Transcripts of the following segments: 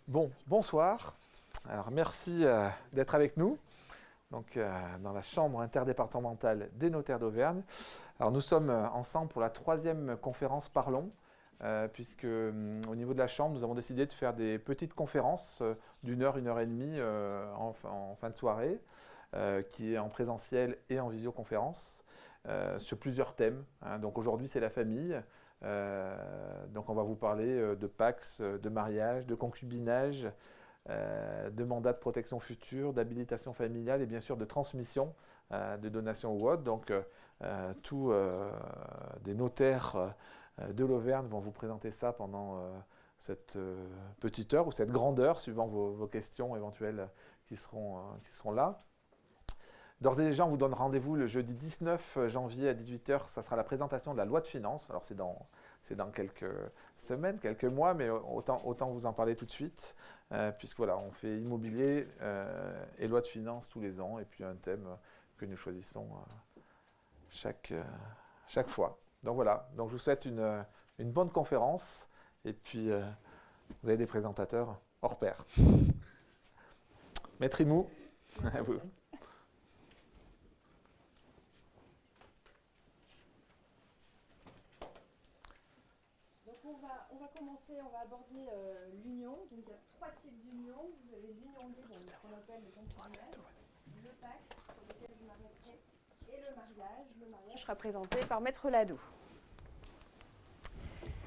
Bon, bonsoir. Alors merci d'être avec nous donc, dans la Chambre interdépartementale des notaires d'Auvergne. Alors nous sommes ensemble pour la 3e conférence Parlons, puisque au niveau de la Chambre, nous avons décidé de faire des petites conférences d'une heure, 1 heure et demie en fin de soirée, qui est en présentiel et en visioconférence, sur plusieurs thèmes. Donc aujourd'hui c'est la famille. Donc on va vous parler de PACS, de mariage, de concubinage, de mandat de protection future, d'habilitation familiale et bien sûr de transmission, de donation ou autre. Donc tous des notaires de l'Auvergne vont vous présenter ça pendant cette petite heure ou cette grande heure, suivant vos questions éventuelles qui seront là. D'ores et déjà, on vous donne rendez-vous le jeudi 19 janvier à 18h. Ça sera la présentation de la loi de finances. Alors, c'est dans quelques semaines, quelques mois, mais autant vous en parler tout de suite, puisque voilà, on fait immobilier et loi de finances tous les ans, et puis un thème que nous choisissons chaque fois. Donc voilà, donc je vous souhaite une bonne conférence, et puis vous avez des présentateurs hors pair. Maître Imou, à vous. On va commencer, on va aborder l'union. Donc il y a 3 types d'union. Vous avez l'union libre, qu'on appelle le concubinage, le pacte, sur lequel je m'arrêterai, et le mariage. Le mariage sera présenté par Maître Ladoux.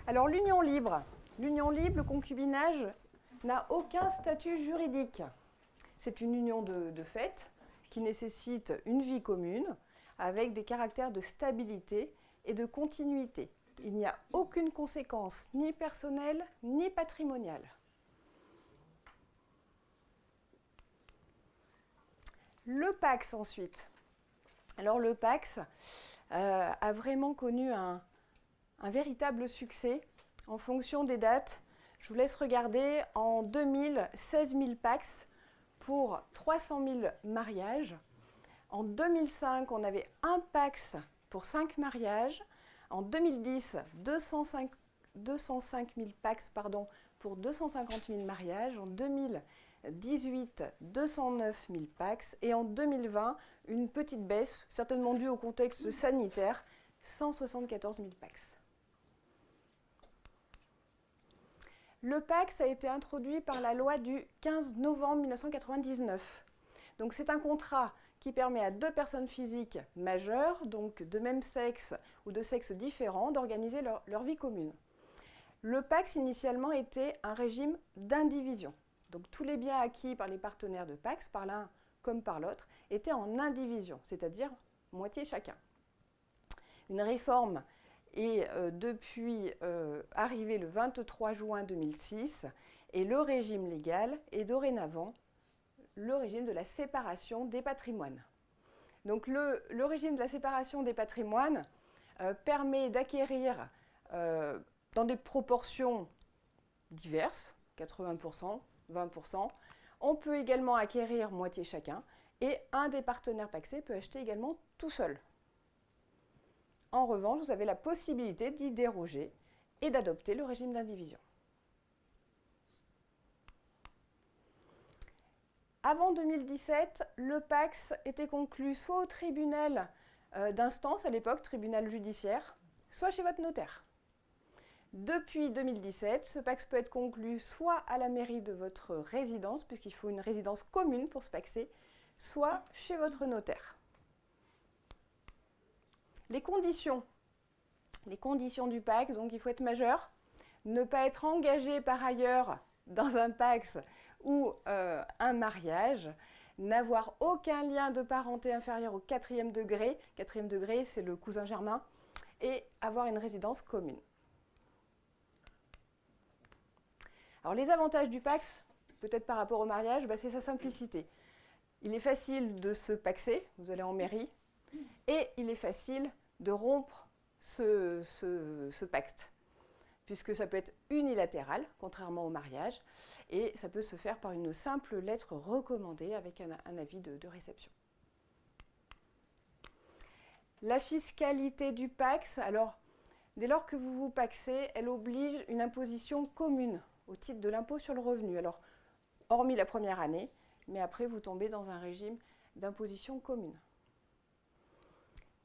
Alors l'union libre, le concubinage n'a aucun statut juridique. C'est une union de fait qui nécessite une vie commune avec des caractères de stabilité et de continuité. Il n'y a aucune conséquence ni personnelle ni patrimoniale. Le PACS ensuite. Alors le PACS a vraiment connu un véritable succès en fonction des dates. Je vous laisse regarder. En 2000, 16 000 PACS pour 300 000 mariages. En 2005, on avait un PACS pour 5 mariages. En 2010, 205 000 PACS pour 250 000 mariages. En 2018, 209 000 PACS. Et en 2020, une petite baisse, certainement due au contexte sanitaire, 174 000 PACS. Le PACS a été introduit par la loi du 15 novembre 1999. Donc c'est un contrat qui permet à 2 personnes physiques majeures, donc de même sexe ou de sexe différent, d'organiser leur vie commune. Le PACS initialement était un régime d'indivision. Donc tous les biens acquis par les partenaires de PACS, par l'un comme par l'autre, étaient en indivision, c'est-à-dire moitié chacun. Une réforme est depuis arrivée le 23 juin 2006 et le régime légal est dorénavant le régime de la séparation des patrimoines. Donc le régime de la séparation des patrimoines permet d'acquérir dans des proportions diverses, 80%, 20%. On peut également acquérir moitié chacun et un des partenaires pacsés peut acheter également tout seul. En revanche, vous avez la possibilité d'y déroger et d'adopter le régime d'indivision. Avant 2017, le PACS était conclu soit au tribunal d'instance, à l'époque tribunal judiciaire, soit chez votre notaire. Depuis 2017, ce PACS peut être conclu soit à la mairie de votre résidence, puisqu'il faut une résidence commune pour se PACSer, soit chez votre notaire. Les conditions du PACS, donc il faut être majeur, ne pas être engagé par ailleurs dans un PACS ou un mariage, n'avoir aucun lien de parenté inférieur au 4e degré, 4e degré c'est le cousin germain, et avoir une résidence commune. Alors les avantages du PACS, peut-être par rapport au mariage, c'est sa simplicité. Il est facile de se PACSer, vous allez en mairie, et il est facile de rompre ce pacte, puisque ça peut être unilatéral, contrairement au mariage, et ça peut se faire par une simple lettre recommandée avec un avis de réception. La fiscalité du PACS, alors dès lors que vous vous PACSez, elle oblige une imposition commune au titre de l'impôt sur le revenu. Alors, hormis la première année, mais après, vous tombez dans un régime d'imposition commune.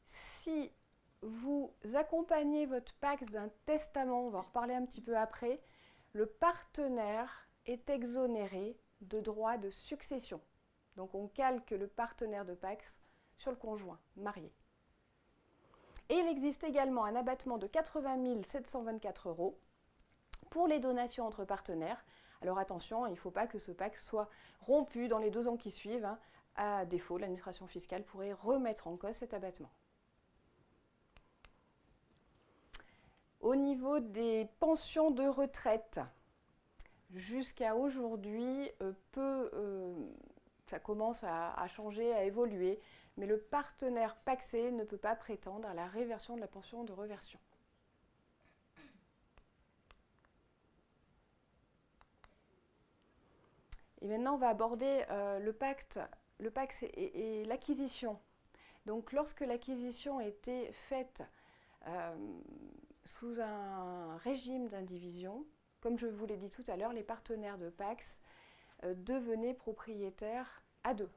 Si vous accompagnez votre PACS d'un testament, on va en reparler un petit peu après, le partenaire est exonéré de droits de succession. Donc on calque le partenaire de PACS sur le conjoint marié. Et il existe également un abattement de 80 724 € pour les donations entre partenaires. Alors attention, il ne faut pas que ce PACS soit rompu dans les 2 ans qui suivent. Hein. À défaut, l'administration fiscale pourrait remettre en cause cet abattement. Au niveau des pensions de retraite, jusqu'à aujourd'hui, ça commence à changer, à évoluer, mais le partenaire pacsé ne peut pas prétendre à la réversion de la pension de reversion. Et maintenant, on va aborder le PACS et l'acquisition. Donc, lorsque l'acquisition était faite sous un régime d'indivision, comme je vous l'ai dit tout à l'heure, les partenaires de PACS devenaient propriétaires à 2,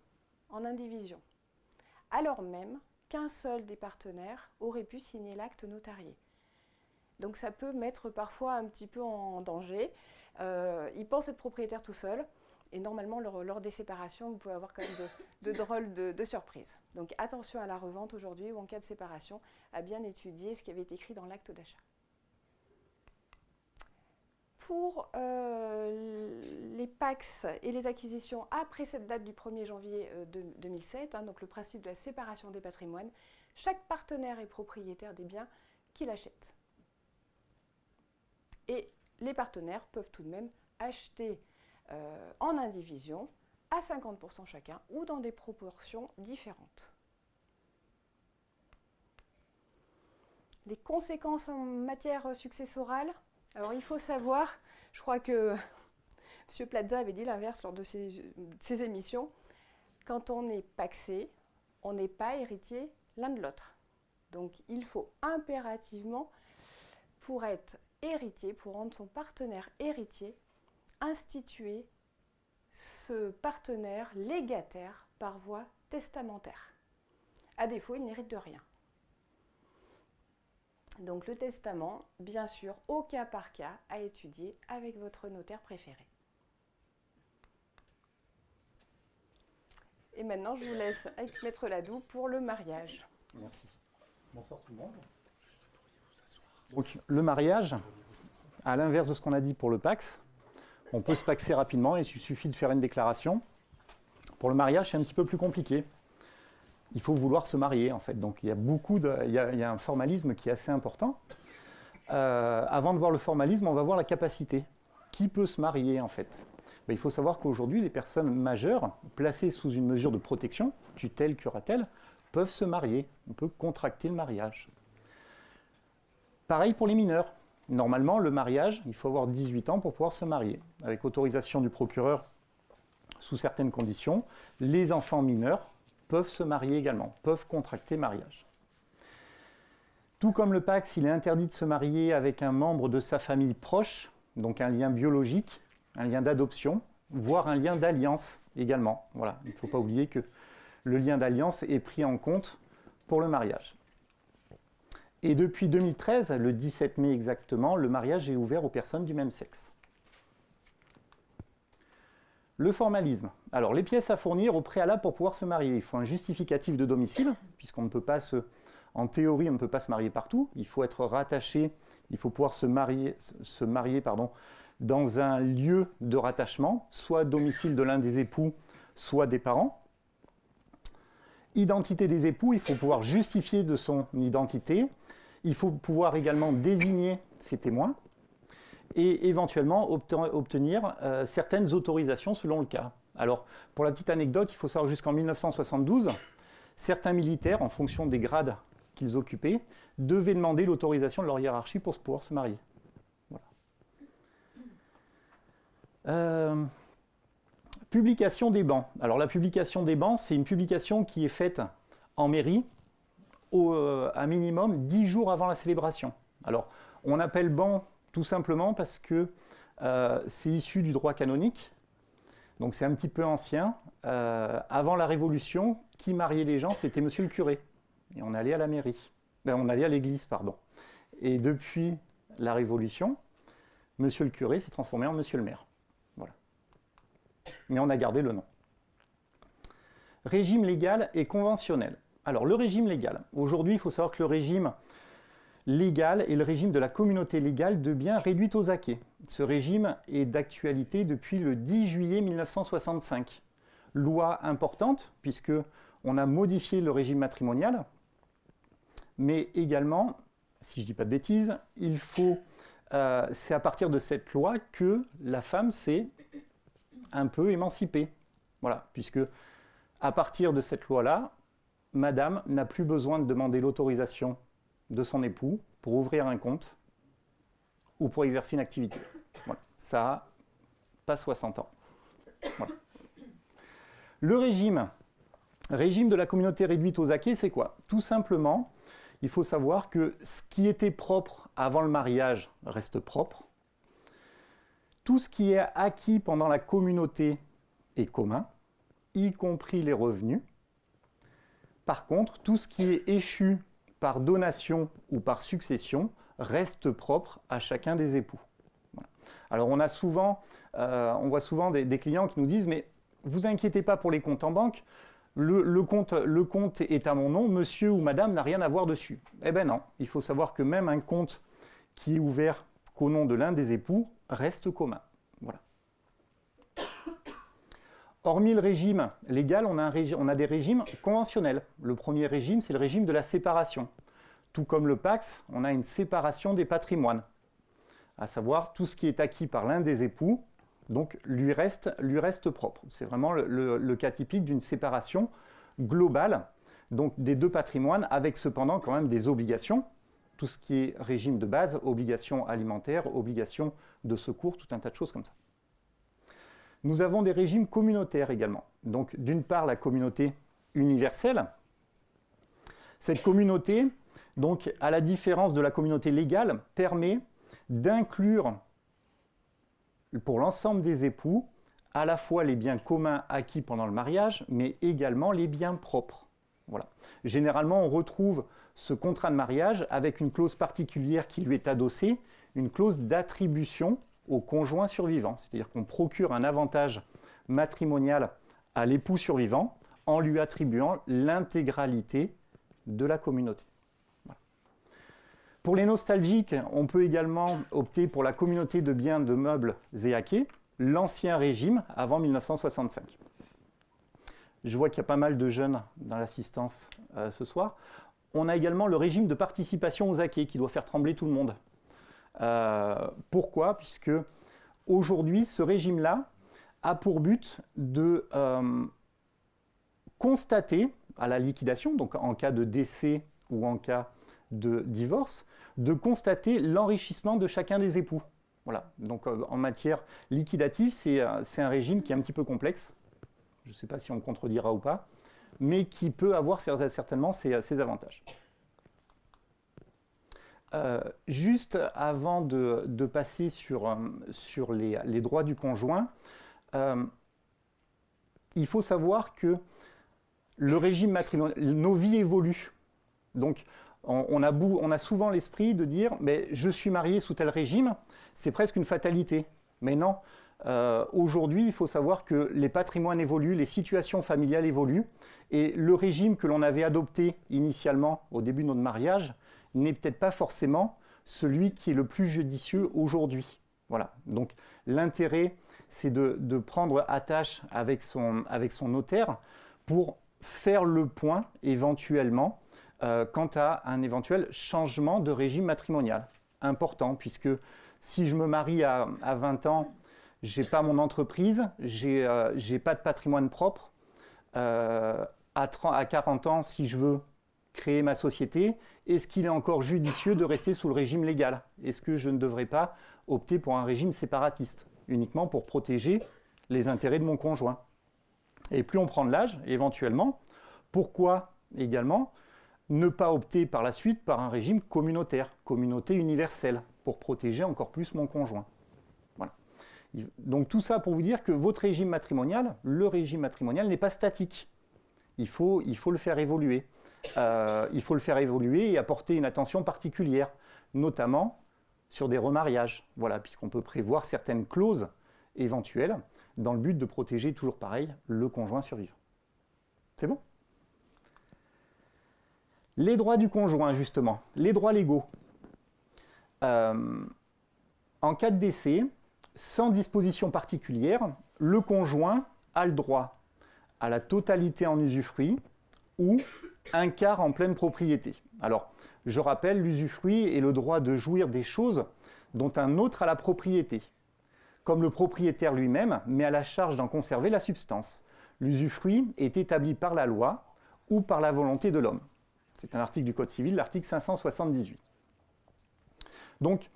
en indivision, alors même qu'un seul des partenaires aurait pu signer l'acte notarié. Donc ça peut mettre parfois un petit peu en danger. Ils pensent être propriétaires tout seuls, et normalement, lors des séparations, vous pouvez avoir quand même de drôles de surprises. Donc attention à la revente aujourd'hui ou en cas de séparation, à bien étudier ce qui avait été écrit dans l'acte d'achat. Pour les PACS et les acquisitions après cette date du 1er janvier 2007, hein, donc le principe de la séparation des patrimoines, chaque partenaire est propriétaire des biens qu'il achète. Et les partenaires peuvent tout de même acheter en indivision à 50% chacun ou dans des proportions différentes. Les conséquences en matière successorale. Alors il faut savoir, je crois que M. Plaza avait dit l'inverse lors de ses émissions, quand on est pacsé, on n'est pas héritier l'un de l'autre. Donc il faut impérativement, pour être héritier, pour rendre son partenaire héritier, instituer ce partenaire légataire par voie testamentaire. À défaut, il n'hérite de rien. Donc le testament, bien sûr, au cas par cas, à étudier avec votre notaire préféré. Et maintenant, je vous laisse avec Maître Ladoux pour le mariage. Merci. Bonsoir tout le monde. Donc le mariage, à l'inverse de ce qu'on a dit pour le PACS, on peut se paxer rapidement, il suffit de faire une déclaration. Pour le mariage, c'est un petit peu plus compliqué. Il faut vouloir se marier, en fait. Donc, il y a un formalisme qui est assez important. Avant de voir le formalisme, on va voir la capacité. Qui peut se marier, en fait? Il faut savoir qu'aujourd'hui, les personnes majeures, placées sous une mesure de protection, tutelle, curatelle, peuvent se marier. On peut contracter le mariage. Pareil pour les mineurs. Normalement, le mariage, il faut avoir 18 ans pour pouvoir se marier. Avec autorisation du procureur, sous certaines conditions, les enfants mineurs peuvent se marier également, peuvent contracter mariage. Tout comme le PACS, il est interdit de se marier avec un membre de sa famille proche, donc un lien biologique, un lien d'adoption, voire un lien d'alliance également. Voilà, il ne faut pas oublier que le lien d'alliance est pris en compte pour le mariage. Et depuis 2013, le 17 mai exactement, le mariage est ouvert aux personnes du même sexe. Le formalisme. Alors, les pièces à fournir au préalable pour pouvoir se marier. Il faut un justificatif de domicile, puisqu'on ne peut pas en théorie, on ne peut pas se marier partout. Il faut être rattaché, il faut pouvoir se marier dans un lieu de rattachement, soit domicile de l'un des époux, soit des parents. Identité des époux, il faut pouvoir justifier de son identité. Il faut pouvoir également désigner ses témoins et éventuellement obtenir certaines autorisations selon le cas. Alors, pour la petite anecdote, il faut savoir que jusqu'en 1972, certains militaires, en fonction des grades qu'ils occupaient, devaient demander l'autorisation de leur hiérarchie pour pouvoir se marier. Voilà. Publication des bans. Alors, la publication des bans, c'est une publication qui est faite en mairie, à minimum 10 jours avant la célébration. Alors, on appelle ban tout simplement parce que c'est issu du droit canonique, donc c'est un petit peu ancien. Avant la Révolution, qui mariait les gens, c'était monsieur le curé. Et on allait à la mairie. On allait à l'église, pardon. Et depuis la Révolution, monsieur le curé s'est transformé en monsieur le maire. Voilà. Mais on a gardé le nom. Régime légal et conventionnel. Alors, le régime légal. Aujourd'hui, il faut savoir que le régime légal est le régime de la communauté légale de biens réduite aux acquits. Ce régime est d'actualité depuis le 10 juillet 1965. Loi importante, puisqu'on a modifié le régime matrimonial, mais également, si je ne dis pas de bêtises, c'est à partir de cette loi que la femme s'est un peu émancipée. Voilà, puisque à partir de cette loi-là, madame n'a plus besoin de demander l'autorisation de son époux pour ouvrir un compte ou pour exercer une activité. Voilà. Ça a pas 60 ans. Voilà. Le régime de la communauté réduite aux acquits, c'est quoi? Tout simplement, il faut savoir que ce qui était propre avant le mariage reste propre. Tout ce qui est acquis pendant la communauté est commun, y compris les revenus. Par contre, tout ce qui est échu par donation ou par succession reste propre à chacun des époux. Voilà. Alors on voit souvent des clients qui nous disent « mais vous inquiétez pas pour les comptes en banque, le compte est à mon nom, monsieur ou madame n'a rien à voir dessus. » Eh bien non, il faut savoir que même un compte qui est ouvert qu'au nom de l'un des époux reste commun. Voilà. Hormis le régime légal, on a des régimes conventionnels. Le premier régime, c'est le régime de la séparation. Tout comme le Pacs, on a une séparation des patrimoines, à savoir tout ce qui est acquis par l'un des époux, donc lui reste propre. C'est vraiment le cas typique d'une séparation globale, donc des deux patrimoines, avec cependant quand même des obligations. Tout ce qui est régime de base, obligations alimentaires, obligations de secours, tout un tas de choses comme ça. Nous avons des régimes communautaires également. Donc, d'une part, la communauté universelle. Cette communauté, donc, à la différence de la communauté légale, permet d'inclure pour l'ensemble des époux à la fois les biens communs acquis pendant le mariage, mais également les biens propres. Voilà. Généralement, on retrouve ce contrat de mariage avec une clause particulière qui lui est adossée, une clause d'attribution au conjoint survivant. C'est-à-dire qu'on procure un avantage matrimonial à l'époux survivant en lui attribuant l'intégralité de la communauté. Voilà. Pour les nostalgiques, on peut également opter pour la communauté de biens, de meubles et acquis, l'ancien régime avant 1965. Je vois qu'il y a pas mal de jeunes dans l'assistance ce soir. On a également le régime de participation aux acquis qui doit faire trembler tout le monde. Pourquoi? Puisque aujourd'hui, ce régime-là a pour but de constater à la liquidation, donc en cas de décès ou en cas de divorce, de constater l'enrichissement de chacun des époux. Voilà. Donc en matière liquidative, c'est un régime qui est un petit peu complexe. Je ne sais pas si on me contredira ou pas, mais qui peut avoir certainement ses avantages. Juste avant de passer sur les droits du conjoint, il faut savoir que le régime matrimonial, nos vies évoluent. Donc, on a souvent l'esprit de dire mais je suis marié sous tel régime, c'est presque une fatalité. Mais non, aujourd'hui, il faut savoir que les patrimoines évoluent, les situations familiales évoluent, et le régime que l'on avait adopté initialement au début de notre mariage n'est peut-être pas forcément celui qui est le plus judicieux aujourd'hui. Voilà. Donc l'intérêt, c'est de prendre attache avec son notaire pour faire le point éventuellement quant à un éventuel changement de régime matrimonial. Important, puisque si je me marie à 20 ans, je n'ai pas mon entreprise, je n'ai pas de patrimoine propre. À 40 ans, si je veux créer ma société, est-ce qu'il est encore judicieux de rester sous le régime légal? Est-ce que je ne devrais pas opter pour un régime séparatiste, uniquement pour protéger les intérêts de mon conjoint? Et plus on prend de l'âge, éventuellement, pourquoi également ne pas opter par la suite par un régime communautaire, communauté universelle, pour protéger encore plus mon conjoint? Voilà. Donc tout ça pour vous dire que votre régime matrimonial, le régime matrimonial n'est pas statique. Il faut le faire évoluer. Il faut le faire évoluer et apporter une attention particulière, notamment sur des remariages, voilà, puisqu'on peut prévoir certaines clauses éventuelles dans le but de protéger, toujours pareil, le conjoint survivant. C'est bon? Les droits du conjoint, justement, les droits légaux. En cas de décès, sans disposition particulière, le conjoint a le droit à la totalité en usufruit ou un quart en pleine propriété. Alors, je rappelle, l'usufruit est le droit de jouir des choses dont un autre a la propriété, comme le propriétaire lui-même, mais à la charge d'en conserver la substance. L'usufruit est établi par la loi ou par la volonté de l'homme. C'est un article du Code civil, l'article 578. Donc,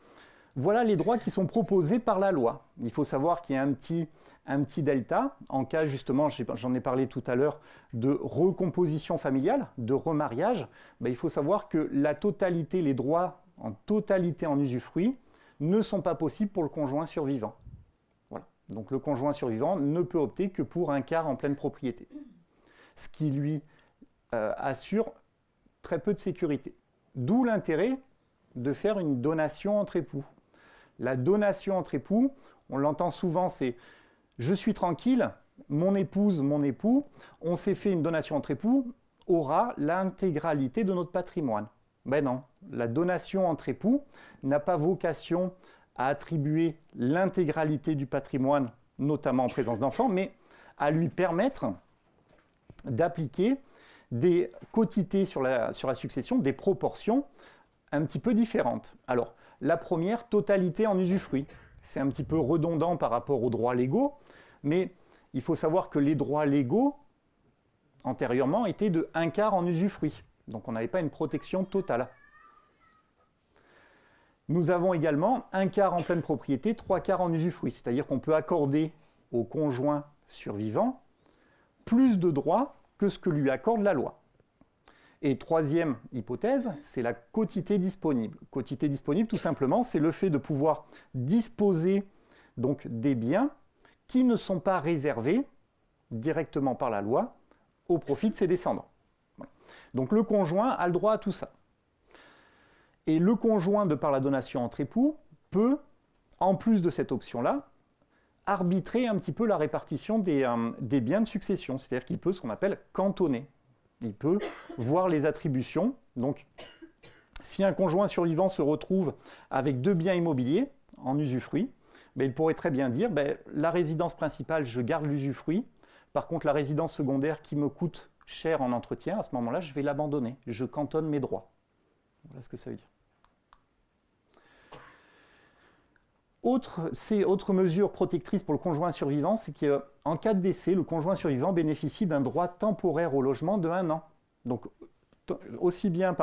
voilà les droits qui sont proposés par la loi. Il faut savoir qu'il y a un petit delta, en cas justement, j'en ai parlé tout à l'heure, de recomposition familiale, de remariage. Il faut savoir que la totalité, les droits en totalité en usufruit ne sont pas possibles pour le conjoint survivant. Voilà. Donc le conjoint survivant ne peut opter que pour un quart en pleine propriété, ce qui lui assure très peu de sécurité. D'où l'intérêt de faire une donation entre époux. La donation entre époux, on l'entend souvent, c'est « je suis tranquille, mon épouse, mon époux, on s'est fait une donation entre époux, aura l'intégralité de notre patrimoine ». Ben non, la donation entre époux n'a pas vocation à attribuer l'intégralité du patrimoine, notamment en présence d'enfants, mais à lui permettre d'appliquer des quotités sur la succession, des proportions un petit peu différentes. Alors, la première, totalité en usufruit. C'est un petit peu redondant par rapport aux droits légaux, mais il faut savoir que les droits légaux, antérieurement, étaient de un quart en usufruit. Donc on n'avait pas une protection totale. Nous avons également un quart en pleine propriété, trois quarts en usufruit. C'est-à-dire qu'on peut accorder au conjoint survivant plus de droits que ce que lui accorde la loi. Et troisième hypothèse, c'est la quotité disponible. Quotité disponible, tout simplement, c'est le fait de pouvoir disposer donc, des biens qui ne sont pas réservés directement par la loi au profit de ses descendants. Voilà. Donc le conjoint a le droit à tout ça. Et le conjoint, de par la donation entre époux, peut, en plus de cette option-là, arbitrer un petit peu la répartition des biens de succession. C'est-à-dire qu'il peut ce qu'on appelle cantonner. Il peut voir les attributions. Donc, si un conjoint survivant se retrouve avec deux biens immobiliers en usufruit, il pourrait très bien dire la résidence principale, je garde l'usufruit. Par contre, la résidence secondaire qui me coûte cher en entretien, à ce moment-là, je vais l'abandonner. Je cantonne mes droits. Voilà ce que ça veut dire. Autre mesure protectrice pour le conjoint survivant, c'est qu'en cas de décès, le conjoint survivant bénéficie d'un droit temporaire au logement de 1 an. Donc, aussi bien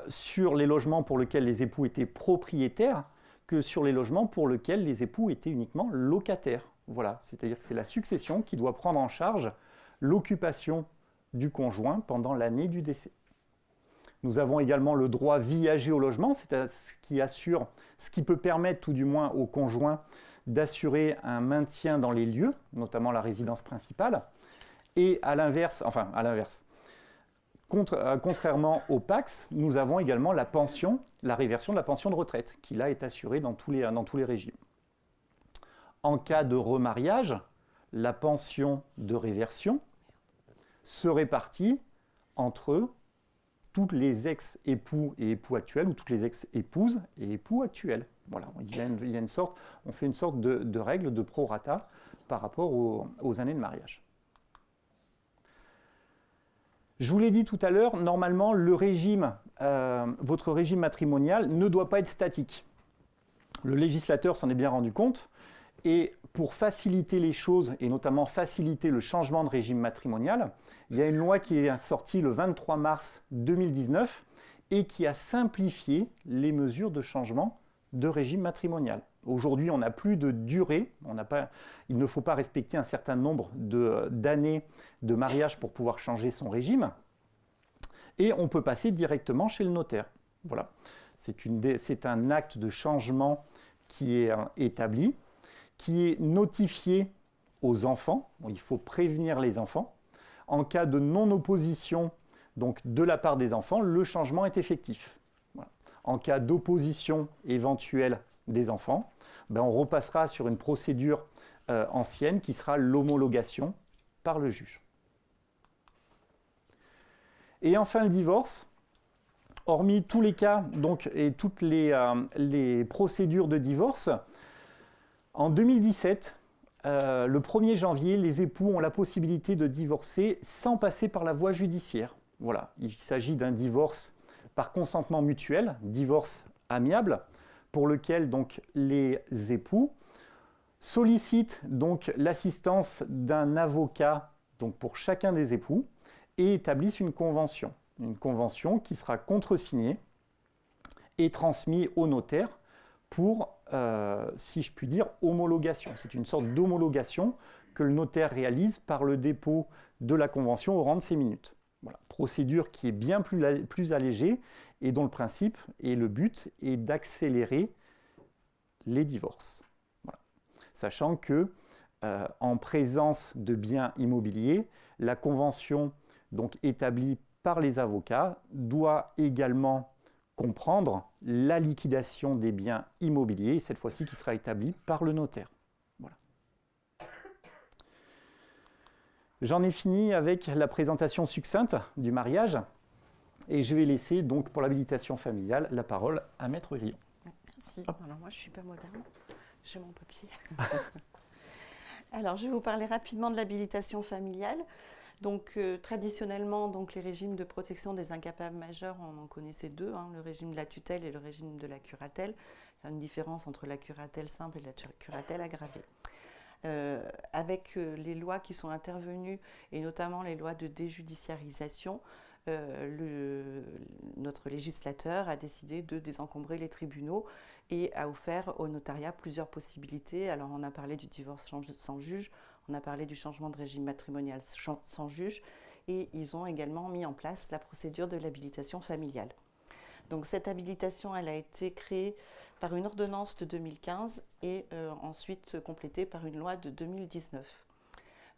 sur les logements pour lesquels les époux étaient propriétaires que sur les logements pour lesquels les époux étaient uniquement locataires. Voilà, c'est-à-dire que c'est la succession qui doit prendre en charge l'occupation du conjoint pendant l'année du décès. Nous avons également le droit viager au logement, c'est ce qui peut permettre tout du moins au conjoint d'assurer un maintien dans les lieux, notamment la résidence principale. Et à l'inverse, contrairement au PACS, nous avons également la pension, la réversion de la pension de retraite, qui là est assurée dans tous les régimes. En cas de remariage, la pension de réversion se répartit entre tous les ex-époux et époux actuels, ou toutes les ex-épouses et époux actuels. Voilà, on fait une sorte de règle de prorata par rapport aux années de mariage. Je vous l'ai dit tout à l'heure, normalement, votre régime matrimonial ne doit pas être statique. Le législateur s'en est bien rendu compte, et pour faciliter les choses, et notamment faciliter le changement de régime matrimonial, il y a une loi qui est sortie le 23 mars 2019 et qui a simplifié les mesures de changement de régime matrimonial. Aujourd'hui, on n'a plus de durée, il ne faut pas respecter un certain nombre d'années de mariage pour pouvoir changer son régime, et on peut passer directement chez le notaire. Voilà. C'est un acte de changement qui est établi, qui est notifié aux enfants. Bon, il faut prévenir les enfants. En cas de non-opposition donc, de la part des enfants, le changement est effectif. Voilà. En cas d'opposition éventuelle des enfants, ben, on repassera sur une procédure ancienne qui sera l'homologation par le juge. Et enfin, le divorce. Hormis tous les cas donc, et toutes les procédures de divorce, en 2017, le 1er janvier, les époux ont la possibilité de divorcer sans passer par la voie judiciaire. Voilà. Il s'agit d'un divorce par consentement mutuel, divorce amiable, pour lequel donc, les époux sollicitent donc, l'assistance d'un avocat donc, pour chacun des époux et établissent une convention qui sera contresignée et transmise au notaire pour, si je puis dire, homologation. C'est une sorte d'homologation que le notaire réalise par le dépôt de la convention au rang de 6 minutes. Voilà. Procédure qui est bien plus allégée et dont le principe et le but est d'accélérer les divorces. Voilà. Sachant que, en présence de biens immobiliers, la convention donc établie par les avocats doit également comprendre la liquidation des biens immobiliers, cette fois-ci qui sera établie par le notaire. Voilà. J'en ai fini avec la présentation succincte du mariage et je vais laisser donc pour l'habilitation familiale la parole à Maître Grillon. Merci. Alors moi je ne suis pas moderne, j'ai mon papier. Alors je vais vous parler rapidement de l'habilitation familiale. Donc traditionnellement, donc, les régimes de protection des incapables majeurs, on en connaissait deux, hein, le régime de la tutelle et le régime de la curatelle. Il y a une différence entre la curatelle simple et la curatelle aggravée. Avec les lois qui sont intervenues, et notamment les lois de déjudiciarisation, notre législateur a décidé de désencombrer les tribunaux et a offert au notariat plusieurs possibilités. Alors on a parlé du divorce sans juge, on a parlé du changement de régime matrimonial sans juge et ils ont également mis en place la procédure de l'habilitation familiale. Donc cette habilitation, elle a été créée par une ordonnance de 2015 et ensuite complétée par une loi de 2019.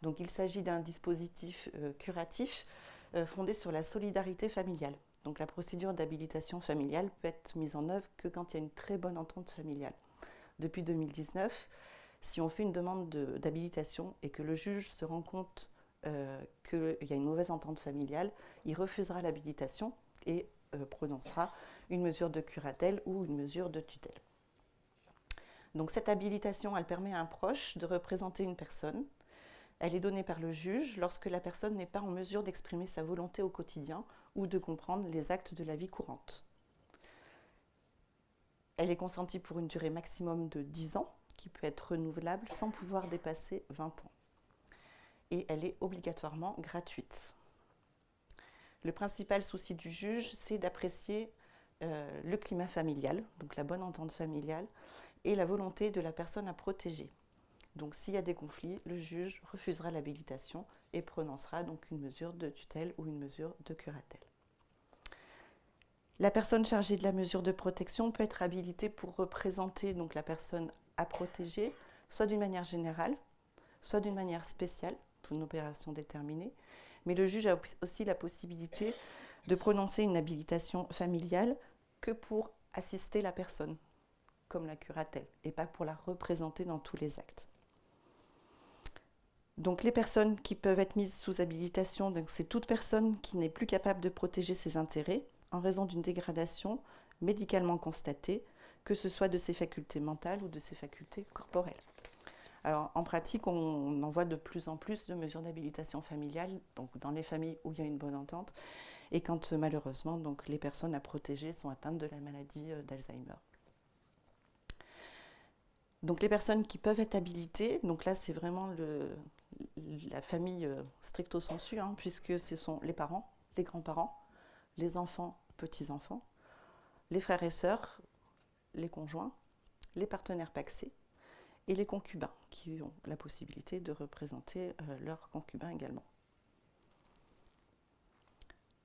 Donc il s'agit d'un dispositif curatif fondé sur la solidarité familiale. Donc la procédure d'habilitation familiale peut être mise en œuvre que quand il y a une très bonne entente familiale. Depuis 2019, si on fait une demande d'habilitation et que le juge se rend compte qu'il y a une mauvaise entente familiale, il refusera l'habilitation et prononcera une mesure de curatelle ou une mesure de tutelle. Donc cette habilitation, elle permet à un proche de représenter une personne. Elle est donnée par le juge lorsque la personne n'est pas en mesure d'exprimer sa volonté au quotidien ou de comprendre les actes de la vie courante. Elle est consentie pour une durée maximum de 10 ans, qui peut être renouvelable sans pouvoir dépasser 20 ans. Et elle est obligatoirement gratuite. Le principal souci du juge, c'est d'apprécier le climat familial, donc la bonne entente familiale, et la volonté de la personne à protéger. Donc s'il y a des conflits, le juge refusera l'habilitation et prononcera donc une mesure de tutelle ou une mesure de curatelle. La personne chargée de la mesure de protection peut être habilitée pour représenter donc, la personne à protéger, soit d'une manière générale, soit d'une manière spéciale, pour une opération déterminée. Mais le juge a aussi la possibilité de prononcer une habilitation familiale que pour assister la personne, comme la curatelle, et pas pour la représenter dans tous les actes. Donc les personnes qui peuvent être mises sous habilitation, c'est toute personne qui n'est plus capable de protéger ses intérêts en raison d'une dégradation médicalement constatée, que ce soit de ses facultés mentales ou de ses facultés corporelles. Alors en pratique, on en voit de plus en plus de mesures d'habilitation familiale, donc dans les familles où il y a une bonne entente, et quand malheureusement donc, les personnes à protéger sont atteintes de la maladie d'Alzheimer. Donc les personnes qui peuvent être habilitées, donc là c'est vraiment la famille stricto sensu, hein, puisque ce sont les parents, les grands-parents, les enfants, petits-enfants, les frères et sœurs, les conjoints, les partenaires pacsés et les concubins qui ont la possibilité de représenter leurs concubins également.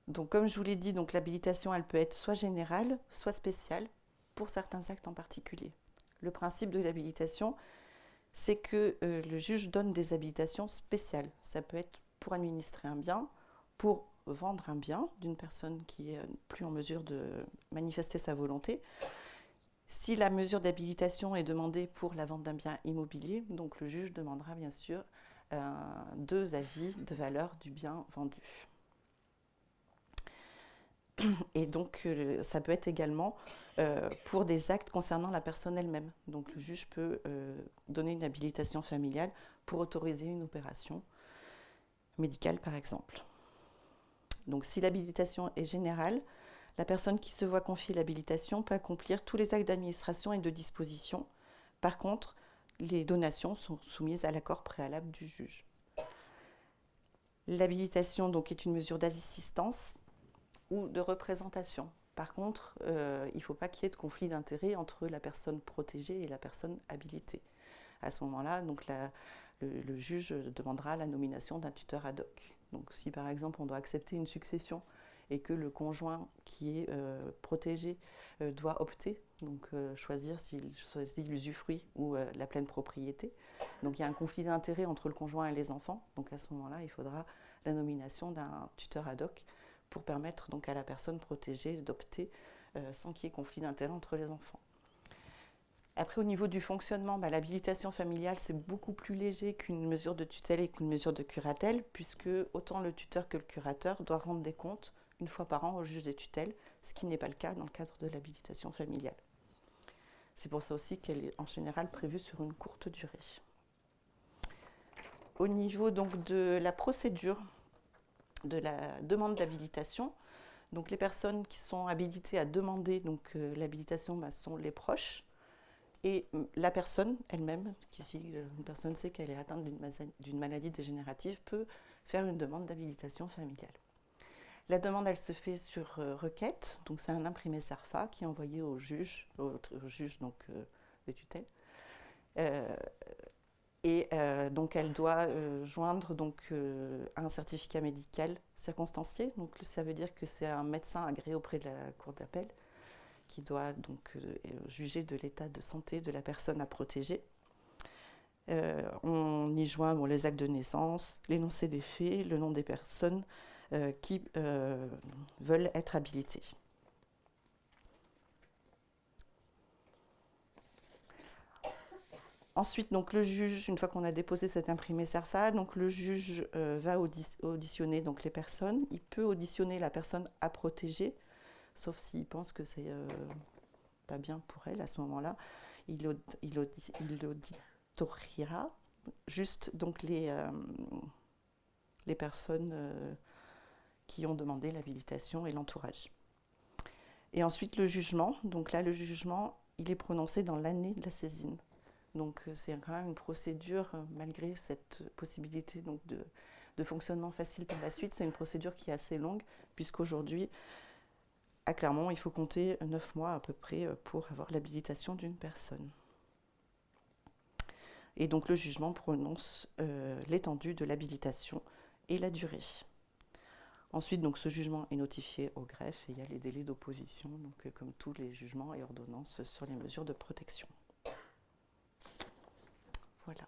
Donc comme je vous l'ai dit, l'habilitation elle peut être soit générale, soit spéciale pour certains actes en particulier. Le principe de l'habilitation, c'est que le juge donne des habilitations spéciales. Ça peut être pour administrer un bien, pour vendre un bien d'une personne qui est plus en mesure de manifester sa volonté. Si la mesure d'habilitation est demandée pour la vente d'un bien immobilier, donc le juge demandera bien sûr 2 avis de valeur du bien vendu. Et donc ça peut être également pour des actes concernant la personne elle-même. Donc le juge peut donner une habilitation familiale pour autoriser une opération médicale par exemple. Donc si l'habilitation est générale, la personne qui se voit confier l'habilitation peut accomplir tous les actes d'administration et de disposition. Par contre, les donations sont soumises à l'accord préalable du juge. L'habilitation donc est une mesure d'assistance ou de représentation. Par contre, il ne faut pas qu'il y ait de conflit d'intérêts entre la personne protégée et la personne habilitée. À ce moment-là, donc le juge demandera la nomination d'un tuteur ad hoc. Donc si par exemple on doit accepter une succession et que le conjoint qui est protégé doit opter, donc choisir s'il choisit l'usufruit ou la pleine propriété. Donc il y a un conflit d'intérêts entre le conjoint et les enfants. Donc à ce moment-là, il faudra la nomination d'un tuteur ad hoc pour permettre donc à la personne protégée d'opter sans qu'il y ait conflit d'intérêts entre les enfants. Après, au niveau du fonctionnement, l'habilitation familiale, c'est beaucoup plus léger qu'une mesure de tutelle et qu'une mesure de curatelle, puisque autant le tuteur que le curateur doit rendre des comptes 1 fois par an au juge des tutelles, ce qui n'est pas le cas dans le cadre de l'habilitation familiale. C'est pour ça aussi qu'elle est en général prévue sur une courte durée. Au niveau donc de la procédure de la demande d'habilitation, donc les personnes qui sont habilitées à demander l'habilitation sont les proches. Et la personne elle-même, si une personne sait qu'elle est atteinte d'une maladie dégénérative, peut faire une demande d'habilitation familiale. La demande, elle se fait sur requête, donc c'est un imprimé SERFA qui est envoyé au juge de tutelle. Donc elle doit joindre un certificat médical circonstancié. Donc ça veut dire que c'est un médecin agréé auprès de la cour d'appel qui doit donc juger de l'état de santé de la personne à protéger. On y joint les actes de naissance, l'énoncé des faits, le nom des personnes qui veulent être habilitées. Ensuite, donc, le juge, une fois qu'on a déposé cet imprimé SERFA, donc, le juge va auditionner donc, les personnes. Il peut auditionner la personne à protéger, sauf s'il pense que c'est pas bien pour elle à ce moment-là. Il auditoriera juste donc, les personnes qui ont demandé l'habilitation et l'entourage. Et ensuite, le jugement. Donc là, le jugement, il est prononcé dans l'année de la saisine. Donc c'est quand même une procédure, malgré cette possibilité donc, de fonctionnement facile par la suite, c'est une procédure qui est assez longue, puisqu'aujourd'hui, à Clermont, il faut compter 9 mois à peu près pour avoir l'habilitation d'une personne. Et donc le jugement prononce l'étendue de l'habilitation et la durée. Ensuite, donc, ce jugement est notifié au greffe et il y a les délais d'opposition, donc, comme tous les jugements et ordonnances sur les mesures de protection. Voilà.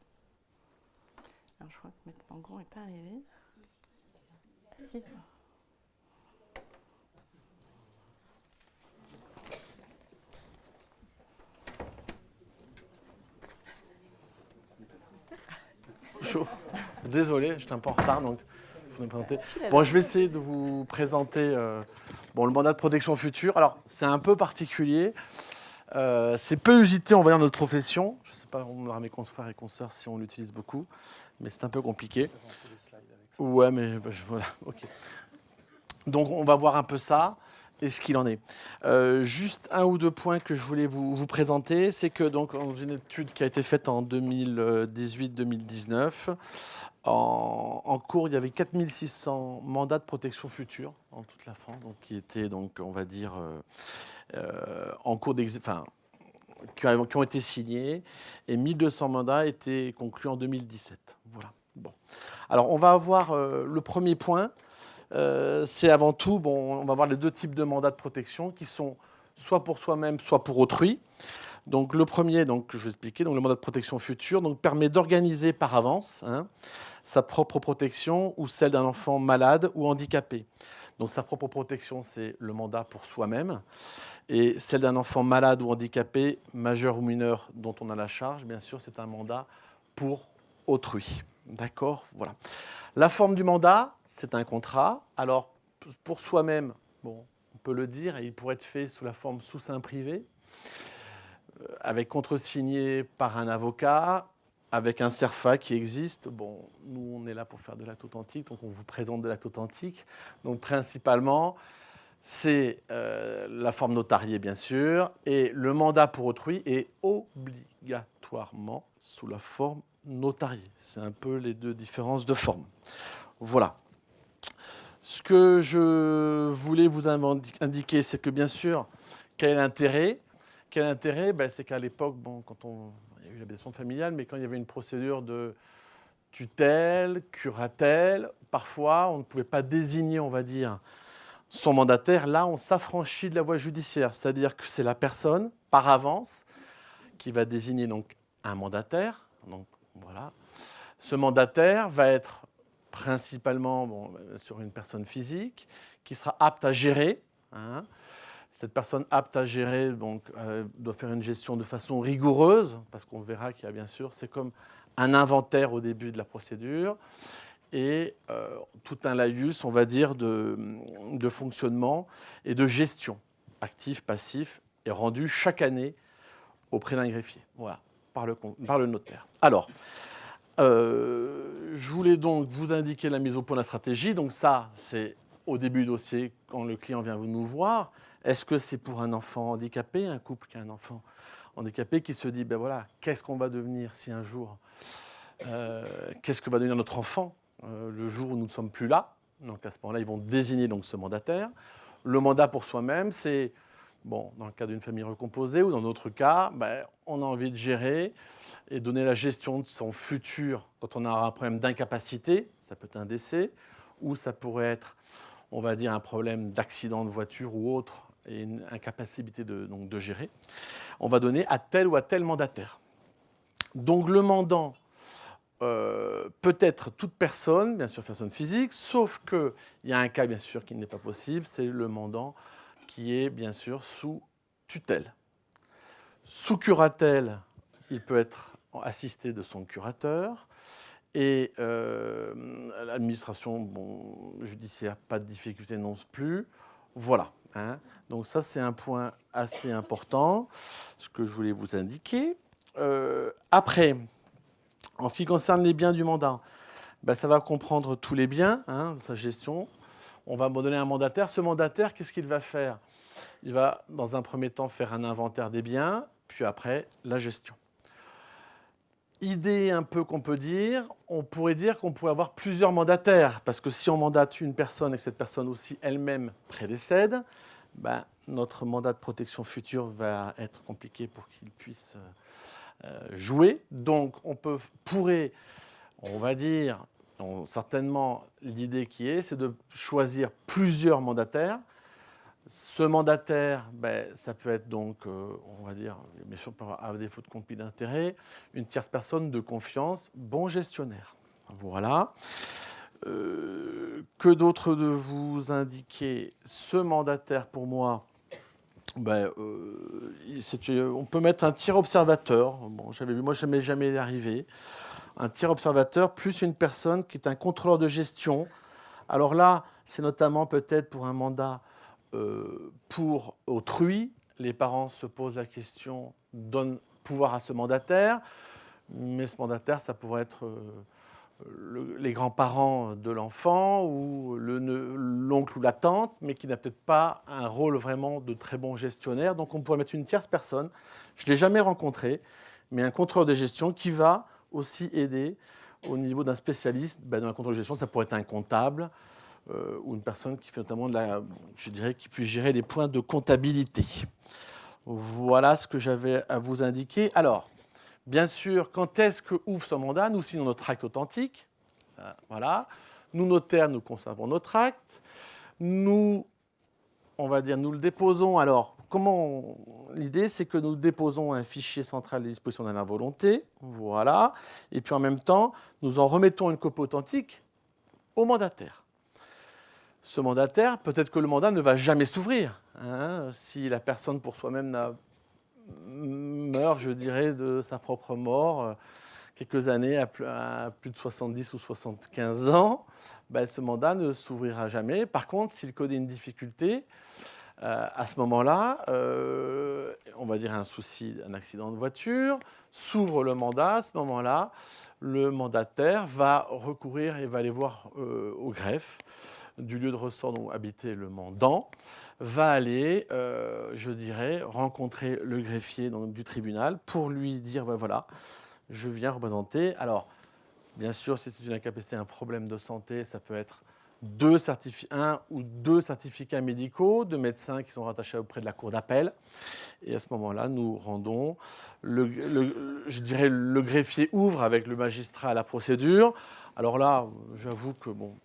Alors, je crois que Maître Mangon n'est pas arrivé. Ah, si. Désolé, j'étais un peu en retard, donc il faut me présenter. Bon, je vais essayer de vous présenter le mandat de protection future. Alors, c'est un peu particulier. C'est peu usité, on va dire, notre profession. Je ne sais pas, on aura mes confrères et consoeurs si on l'utilise beaucoup, mais c'est un peu compliqué. Ouais, mais voilà, ok. Donc, on va voir un peu ça et ce qu'il en est. Juste 1 ou 2 points que je voulais vous présenter, c'est que donc, dans une étude qui a été faite en 2018-2019, en cours, il y avait 4600 mandats de protection future dans toute la France, donc, qui étaient, donc, on va dire, en cours qui ont été signés, et 1200 mandats étaient conclus en 2017. Voilà. Bon. Alors, on va avoir le premier point. C'est avant tout, on va voir les 2 types de mandats de protection qui sont soit pour soi-même, soit pour autrui. Donc le premier, donc, que je vais expliquer, donc, le mandat de protection future, donc, permet d'organiser par avance sa propre protection ou celle d'un enfant malade ou handicapé. Donc sa propre protection, c'est le mandat pour soi-même. Et celle d'un enfant malade ou handicapé, majeur ou mineur, dont on a la charge, bien sûr, c'est un mandat pour autrui. D'accord ? Voilà. La forme du mandat, c'est un contrat. Alors, pour soi-même, bon, on peut le dire, il pourrait être fait sous la forme sous seing privé, avec contresigné par un avocat, avec un CERFA qui existe. Bon, nous, on est là pour faire de l'acte authentique, donc on vous présente de l'acte authentique. Donc, principalement, c'est la forme notariée, bien sûr, et le mandat pour autrui est obligatoirement sous la forme notariée. C'est un peu les deux différences de forme. Voilà. Ce que je voulais vous indiquer, c'est que, bien sûr, quel est l'intérêt ? Quel intérêt ? C'est qu'à l'époque, bon, il y a eu l'habitation familiale, mais quand il y avait une procédure de tutelle, curatelle, parfois, on ne pouvait pas désigner, on va dire, son mandataire. Là, on s'affranchit de la voie judiciaire, c'est-à-dire que c'est la personne, par avance, qui va désigner donc un mandataire. Donc, voilà. Ce mandataire va être principalement sur une personne physique qui sera apte à gérer. Cette personne apte à gérer doit faire une gestion de façon rigoureuse, parce qu'on verra qu'il y a bien sûr, c'est comme un inventaire au début de la procédure, et tout un laïus, on va dire, de fonctionnement et de gestion, actif, passif, est rendu chaque année auprès d'un greffier, voilà, par le notaire. Alors, je voulais donc vous indiquer la mise au point de la stratégie. Donc ça, c'est au début du dossier, quand le client vient nous voir. Est-ce que c'est pour un enfant handicapé, un couple qui a un enfant handicapé qui se dit, ben voilà, qu'est-ce qu'on va devenir si un jour, qu'est-ce que va devenir notre enfant le jour où nous ne sommes plus là. Donc à ce moment-là, ils vont désigner donc ce mandataire. Le mandat pour soi-même, c'est, bon, dans le cas d'une famille recomposée ou dans d'autres cas, on a envie de gérer et donner la gestion de son futur quand on aura un problème d'incapacité, ça peut être un décès, ou ça pourrait être, on va dire, un problème d'accident de voiture ou autre, et une incapacité de gérer. On va donner à tel ou à tel mandataire. Donc le mandant peut être toute personne, bien sûr personne physique, sauf qu'il y a un cas, bien sûr, qui n'est pas possible, c'est le mandant qui est, bien sûr, sous tutelle. Sous curatelle, il peut être assisté de son curateur. Et l'administration judiciaire, pas de difficulté non plus. Voilà. Donc ça, c'est un point assez important, ce que je voulais vous indiquer. Après, en ce qui concerne les biens du mandat, ça va comprendre tous les biens, sa gestion. On va me donner un mandataire. Ce mandataire, qu'est-ce qu'il va faire ? Il va, dans un premier temps, faire un inventaire des biens, puis après, la gestion. Idée un peu qu'on peut dire, on pourrait dire qu'on pourrait avoir plusieurs mandataires, parce que si on mandate une personne et que cette personne aussi elle-même prédécède, notre mandat de protection future va être compliqué pour qu'il puisse jouer. Donc on pourrait, on va dire, certainement l'idée qui est, c'est de choisir plusieurs mandataires. Ce mandataire, ça peut être donc, on va dire, bien sûr, à défaut de conflit d'intérêt, une tierce personne de confiance, bon gestionnaire. Voilà. Que d'autre de vous indiquer ? Ce mandataire, pour moi, on peut mettre un tiers observateur. Bon, j'avais vu, moi, ça ne m'est jamais arrivé. Un tiers observateur plus une personne qui est un contrôleur de gestion. Alors là, c'est notamment peut-être pour un mandat pour autrui, les parents se posent la question, donnent pouvoir à ce mandataire, mais ce mandataire, ça pourrait être les grands-parents de l'enfant ou l'oncle ou la tante, mais qui n'a peut-être pas un rôle vraiment de très bon gestionnaire. Donc on pourrait mettre une tierce personne, je ne l'ai jamais rencontré, mais un contrôleur de gestion qui va aussi aider au niveau d'un spécialiste. Dans la contrôle de gestion, ça pourrait être un comptable, ou une personne qui fait notamment qui puisse gérer les points de comptabilité. Voilà ce que j'avais à vous indiquer. Alors, bien sûr, quand est-ce que ouvre ce mandat ? Nous signons notre acte authentique. Voilà. Nous, notaires, nous conservons notre acte. Nous, on va dire, nous le déposons alors l'idée, c'est que nous déposons un fichier central à disposition de la volonté, voilà, et puis en même temps, nous en remettons une copie authentique au mandataire. Ce mandataire, peut-être que le mandat ne va jamais s'ouvrir, hein, si la personne pour soi-même meurt, je dirais, de sa propre mort, quelques années à plus de 70 ou 75 ans, ben, ce mandat ne s'ouvrira jamais. Par contre, s'il connaît une difficulté, à ce moment-là, on va dire un souci, un accident de voiture, s'ouvre le mandat. À ce moment-là, le mandataire va recourir et va aller voir au greffe du lieu de ressort dont habitait le mandant, va aller, je dirais, rencontrer le greffier donc, du tribunal pour lui dire, ben voilà, je viens représenter. Alors, bien sûr, si c'est une incapacité, un problème de santé, ça peut être un ou deux certificats médicaux de médecins qui sont rattachés auprès de la cour d'appel. Et à ce moment-là, nous rendons, je dirais, le greffier ouvre avec le magistrat la procédure. Alors là, j'avoue que bon,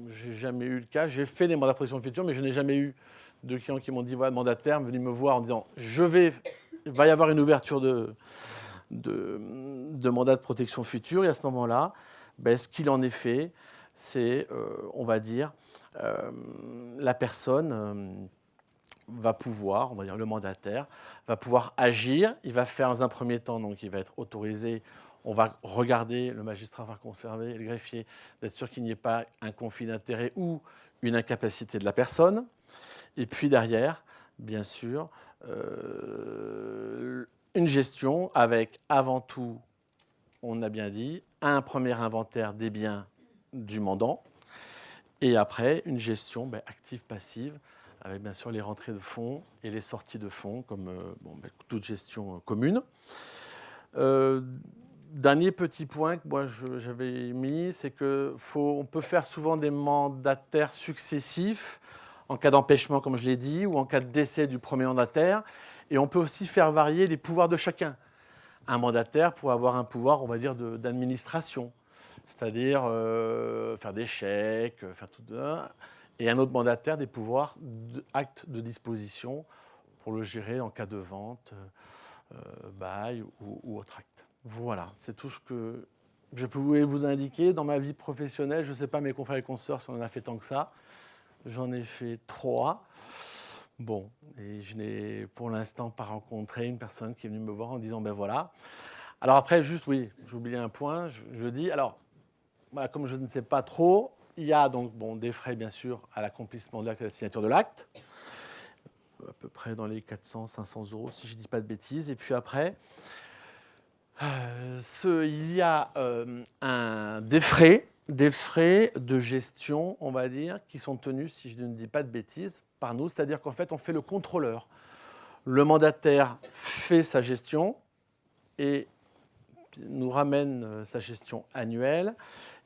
j'ai jamais eu le cas. J'ai fait des mandats de protection future, mais je n'ai jamais eu de clients qui m'ont dit voilà, mandataire, venu me voir en disant il va y avoir une ouverture de mandat de protection future. Et à ce moment-là, ben, ce qu'il en est fait, c'est, on va dire, la personne va pouvoir, on va dire le mandataire, va pouvoir agir. Il va faire dans un premier temps, donc il va être autorisé. On va regarder, le magistrat va conserver, le greffier, d'être sûr qu'il n'y ait pas un conflit d'intérêt ou une incapacité de la personne. Et puis derrière, bien sûr, une gestion avec, avant tout, on a bien dit, un premier inventaire des biens du mandant, et après une gestion active-passive, avec bien sûr les rentrées de fonds et les sorties de fonds, comme toute gestion commune. Dernier petit point que moi j'avais mis, c'est qu'on peut faire souvent des mandataires successifs en cas d'empêchement, comme je l'ai dit, ou en cas de décès du premier mandataire, et on peut aussi faire varier les pouvoirs de chacun. Un mandataire pourrait avoir un pouvoir, on va dire, d'administration, c'est-à-dire faire des chèques, faire tout ça, et un autre mandataire des pouvoirs d'actes de disposition pour le gérer en cas de vente, bail ou autre acte. Voilà, c'est tout ce que je pouvais vous indiquer. Dans ma vie professionnelle, je ne sais pas mes confrères et consoeurs si on en a fait tant que ça. J'en ai fait 3. Bon, et je n'ai pour l'instant pas rencontré une personne qui est venue me voir en disant ben voilà. Alors après, juste oui, j'ai oublié un point, je dis, alors, voilà, comme je ne sais pas trop, il y a donc des frais bien sûr à l'accomplissement de l'acte et à la signature de l'acte, à peu près dans les 400-500 € si je ne dis pas de bêtises. Et puis après, il y a des frais de gestion, on va dire, qui sont tenus, si je ne dis pas de bêtises, par nous. C'est-à-dire qu'en fait, on fait le contrôleur. Le mandataire fait sa gestion et nous ramène sa gestion annuelle.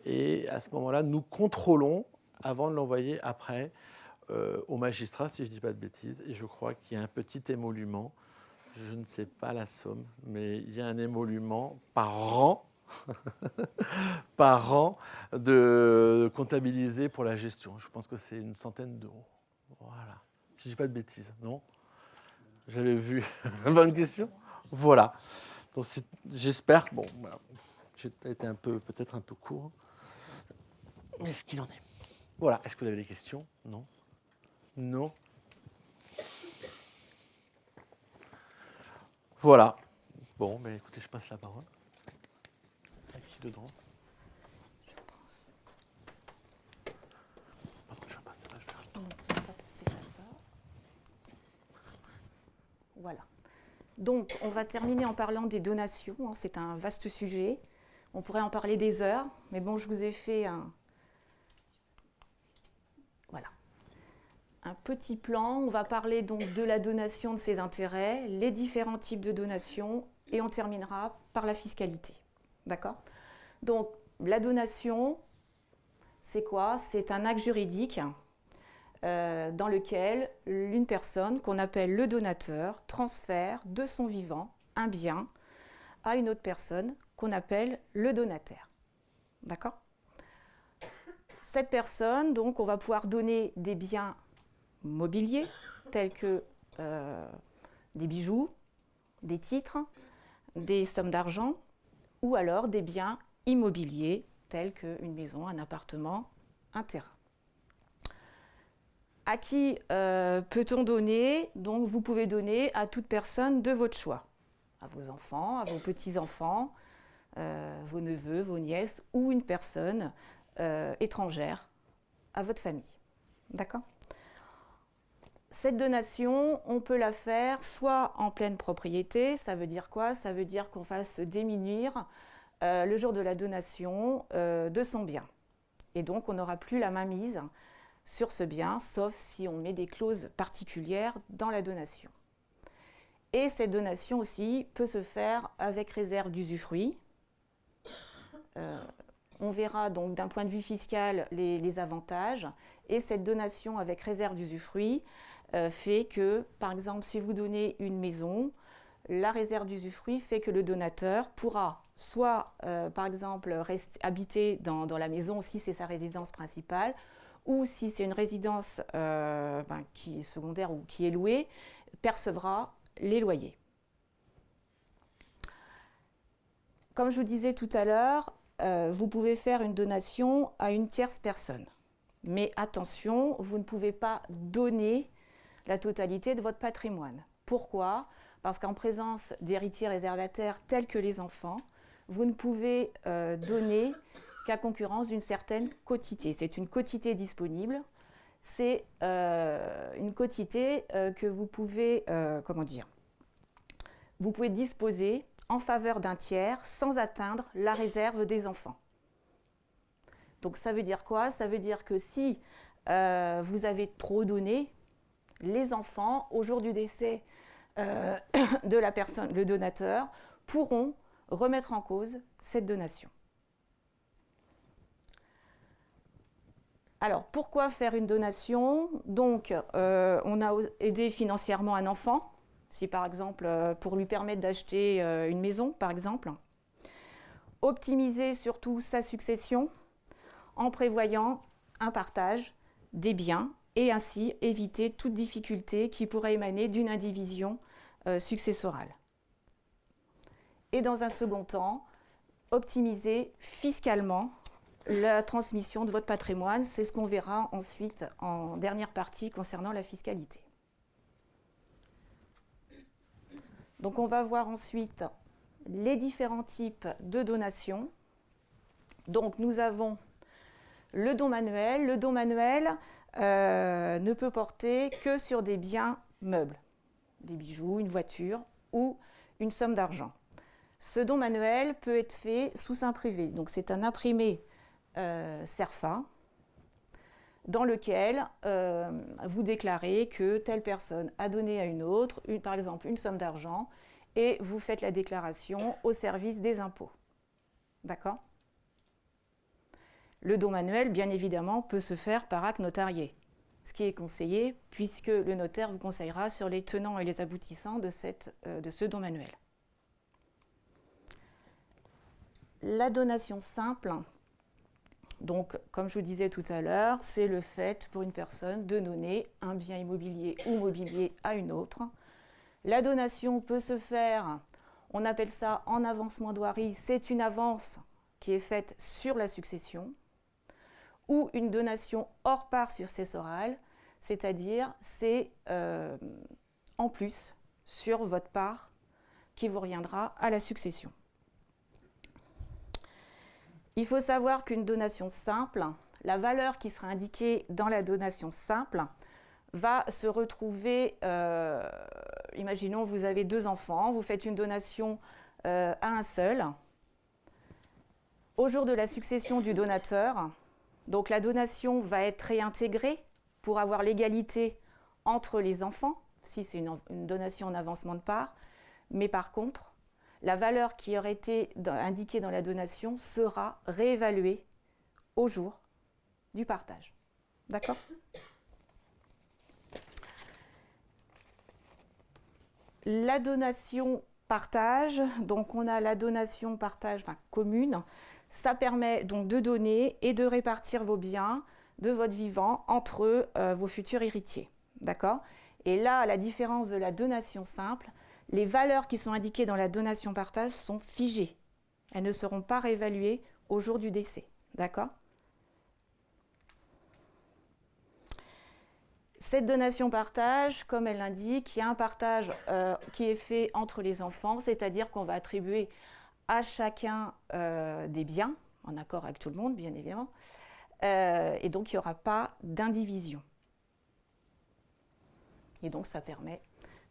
Et à ce moment-là, nous contrôlons avant de l'envoyer après au magistrat, si je ne dis pas de bêtises. Et je crois qu'il y a un petit émolument. Je ne sais pas la somme, mais il y a un émolument par rang, de comptabilisé pour la gestion. Je pense que c'est une centaine d'euros. Voilà. Si je ne dis pas de bêtises, non ? J'avais vu. Bonne question. Voilà. Donc j'espère que voilà. J'ai été peut-être un peu court, mais ce qu'il en est. Voilà. Est-ce que vous avez des questions ? Non ? Non ? Voilà. Bon, mais écoutez, je passe la parole. À qui dedans ? Pardon, je passe la page. Voilà. Donc, on va terminer en parlant des donations. C'est un vaste sujet. On pourrait en parler des heures, mais bon, je vous ai fait un petit plan. On va parler donc de la donation, de ses intérêts, les différents types de donations, et on terminera par la fiscalité. D'accord ? Donc, la donation, c'est quoi ? C'est un acte juridique dans lequel une personne, qu'on appelle le donateur, transfère de son vivant un bien à une autre personne qu'on appelle le donataire. D'accord ? Cette personne, donc, on va pouvoir donner des biens mobiliers tels que des bijoux, des titres, des sommes d'argent ou alors des biens immobiliers tels qu'une maison, un appartement, un terrain. À qui peut-on donner? Donc vous pouvez donner à toute personne de votre choix, à vos enfants, à vos petits-enfants, vos neveux, vos nièces ou une personne étrangère à votre famille. D'accord? Cette donation, on peut la faire soit en pleine propriété, ça veut dire quoi? Ça veut dire qu'on fasse démunir le jour de la donation de son bien. Et donc on n'aura plus la mainmise sur ce bien, sauf si on met des clauses particulières dans la donation. Et cette donation aussi peut se faire avec réserve d'usufruit. On verra donc d'un point de vue fiscal les avantages. Et cette donation avec réserve d'usufruit fait que, par exemple, si vous donnez une maison, la réserve d'usufruit fait que le donateur pourra soit, par exemple, habiter dans la maison si c'est sa résidence principale, ou si c'est une résidence qui est secondaire ou qui est louée, percevra les loyers. Comme je vous disais tout à l'heure, vous pouvez faire une donation à une tierce personne. Mais attention, vous ne pouvez pas donner la totalité de votre patrimoine. Pourquoi? Parce qu'en présence d'héritiers réservataires tels que les enfants, vous ne pouvez donner qu'à concurrence d'une certaine quotité. C'est une quotité disponible. C'est une quotité que vous pouvez, vous pouvez disposer en faveur d'un tiers sans atteindre la réserve des enfants. Donc ça veut dire quoi? Ça veut dire que si vous avez trop donné, les enfants, au jour du décès de la personne, le donateur, pourront remettre en cause cette donation. Alors, pourquoi faire une donation? Donc, on a aidé financièrement un enfant, si par exemple, pour lui permettre d'acheter une maison, par exemple. Optimiser surtout sa succession en prévoyant un partage des biens et ainsi éviter toute difficulté qui pourrait émaner d'une indivision successorale. Et dans un second temps, optimiser fiscalement la transmission de votre patrimoine. C'est ce qu'on verra ensuite en dernière partie concernant la fiscalité. Donc on va voir ensuite les différents types de donations. Donc nous avons le don manuel. Le don manuel ne peut porter que sur des biens meubles, des bijoux, une voiture ou une somme d'argent. Ce don manuel peut être fait sous seing privé. Donc c'est un imprimé CERFA dans lequel vous déclarez que telle personne a donné à une autre, par exemple une somme d'argent, et vous faites la déclaration au service des impôts. D'accord? Le don manuel, bien évidemment, peut se faire par acte notarié, ce qui est conseillé puisque le notaire vous conseillera sur les tenants et les aboutissants de ce don manuel. La donation simple, donc comme je vous disais tout à l'heure, c'est le fait pour une personne de donner un bien immobilier ou mobilier à une autre. La donation peut se faire, on appelle ça en avancement-doirie, c'est une avance qui est faite sur la succession, ou une donation hors part successorale, c'est-à-dire c'est en plus sur votre part qui vous reviendra à la succession. Il faut savoir qu'une donation simple, la valeur qui sera indiquée dans la donation simple va se retrouver, imaginons vous avez 2 enfants, vous faites une donation à un seul. Au jour de la succession du donateur, donc la donation va être réintégrée pour avoir l'égalité entre les enfants, si c'est une donation en avancement de part, mais par contre, la valeur qui aurait été indiquée dans la donation sera réévaluée au jour du partage. D'accord ? La donation partage, donc on a la donation partage commune, ça permet donc de donner et de répartir vos biens de votre vivant entre vos futurs héritiers. D'accord ? Et là, à la différence de la donation simple, les valeurs qui sont indiquées dans la donation partage sont figées. Elles ne seront pas réévaluées au jour du décès. D'accord ? Cette donation partage, comme elle l'indique, il y a un partage qui est fait entre les enfants, c'est-à-dire qu'on va attribuer à chacun des biens, en accord avec tout le monde, bien évidemment, et donc il n'y aura pas d'indivision. Et donc ça permet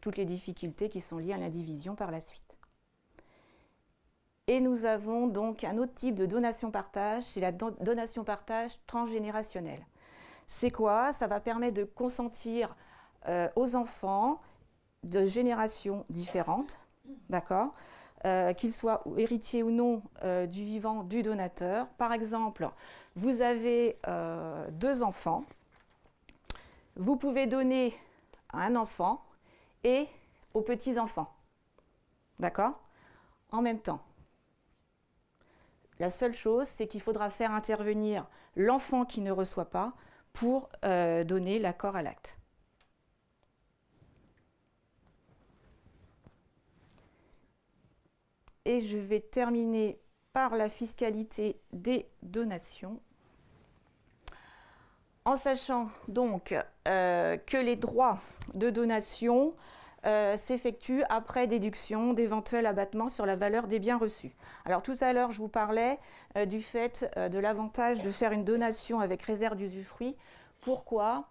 toutes les difficultés qui sont liées à l'indivision par la suite. Et nous avons donc un autre type de donation-partage, c'est la donation-partage transgénérationnelle. C'est quoi? Ça va permettre de consentir aux enfants de générations différentes, d'accord, qu'ils soient héritiers ou non du vivant du donateur. Par exemple, vous avez 2 enfants, vous pouvez donner à un enfant et aux petits-enfants, d'accord, en même temps. La seule chose, c'est qu'il faudra faire intervenir l'enfant qui ne reçoit pas pour donner l'accord à l'acte. Et je vais terminer par la fiscalité des donations. En sachant donc que les droits de donation s'effectuent après déduction d'éventuels abattements sur la valeur des biens reçus. Alors tout à l'heure, je vous parlais du fait de l'avantage de faire une donation avec réserve d'usufruit. Pourquoi ?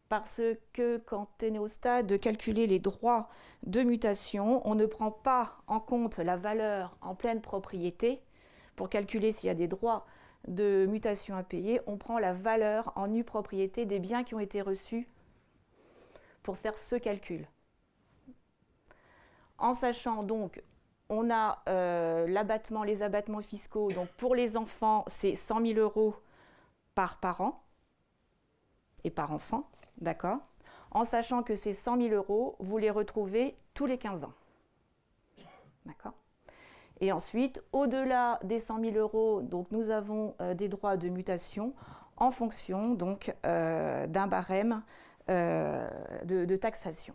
Parce que quand on est au stade de calculer les droits de mutation, on ne prend pas en compte la valeur en pleine propriété. Pour calculer s'il y a des droits de mutation à payer, on prend la valeur en nue propriété des biens qui ont été reçus pour faire ce calcul. En sachant donc, on a les abattements fiscaux. Donc pour les enfants, c'est 100 000 € par parent et par enfant, d'accord ? En sachant que ces 100 000 €, vous les retrouvez tous les 15 ans, d'accord ? Et ensuite, au-delà des 100 000 €, donc nous avons des droits de mutation en fonction donc d'un barème de taxation.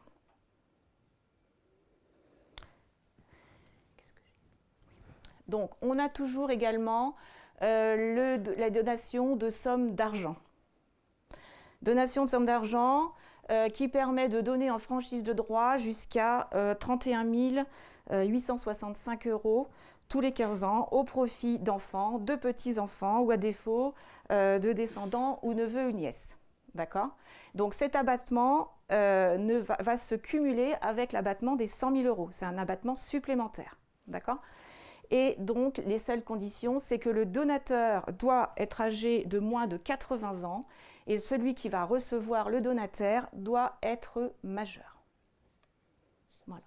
Donc, on a toujours également la donation de sommes d'argent. Donation de sommes d'argent qui permet de donner en franchise de droit jusqu'à 31 865 € tous les 15 ans au profit d'enfants, de petits-enfants ou à défaut de descendants ou neveux ou nièces. D'accord ? Donc cet abattement va se cumuler avec l'abattement des 100 000 €. C'est un abattement supplémentaire. D'accord ? Et donc, les seules conditions, c'est que le donateur doit être âgé de moins de 80 ans et celui qui va recevoir le donataire doit être majeur. Voilà.